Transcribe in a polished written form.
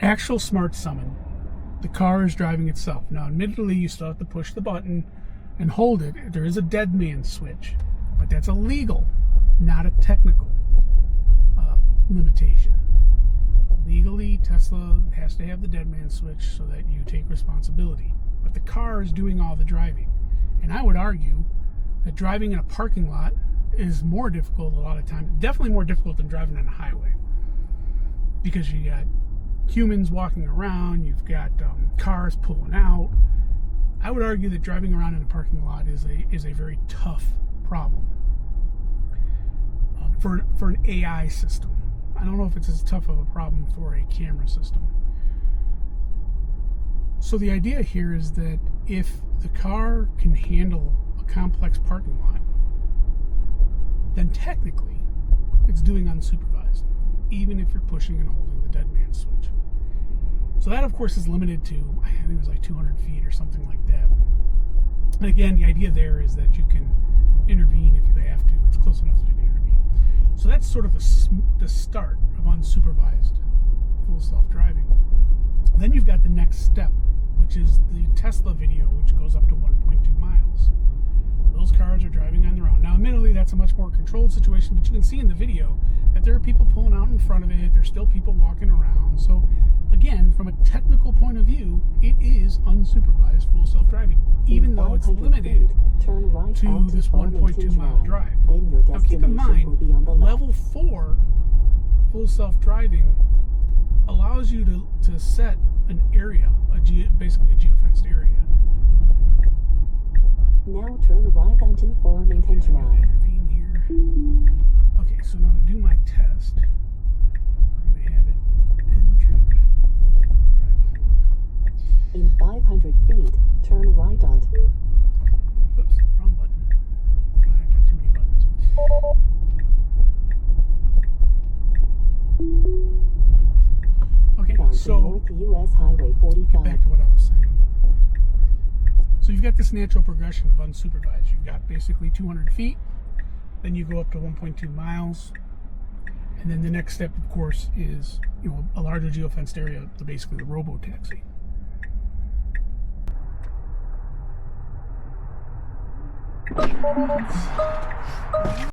actual smart summon, the car is driving itself. Now, admittedly, you still have to push the button and hold it. There is a dead man switch, but that's a legal, not a technical limitation. Legally, Tesla has to have the dead man switch so that you take responsibility. But the car is doing all the driving. And I would argue that driving in a parking lot is more difficult a lot of times. Definitely more difficult than driving on a highway. Because you got humans walking around, you've got cars pulling out. I would argue that driving around in a parking lot is a very tough problem for an AI system. I don't know if it's as tough of a problem for a camera system. So the idea here is that if the car can handle a complex parking lot, then technically it's doing unsupervised, even if you're pushing and holding the dead man switch. So that, of course, is limited to, I think it was like 200 feet or something like that. And again, the idea there is that you can intervene if you have to. It's close enough that you can intervene. So that's sort of the start of unsupervised full self-driving. Then you've got the next step, which is the Tesla video, which goes up to 1.2 miles. Those cars are driving on their own. Now, admittedly, that's a much more controlled situation, but you can see in the video that there are people pulling out in front of it. There's still people walking around. So, again, from a technical point of view, it is unsupervised full self-driving, even though it's limited to this 1.2 mile drive. Now, keep in mind, level 4 full self-driving allows you to set an area, basically a geofenced area. Now turn right onto Farmington Drive. Intervene here. Okay, so now to do my test, we're going to have it end trip. Drive home. In 500 feet, turn right onto... Oops, wrong button. I got too many buttons. Okay, so North US Highway 45. back to what I was saying. So you've got this natural progression of unsupervised. You've got basically 200 feet, then you go up to 1.2 miles, and then the next step, of course, is a larger geofenced area, basically the Robotaxi.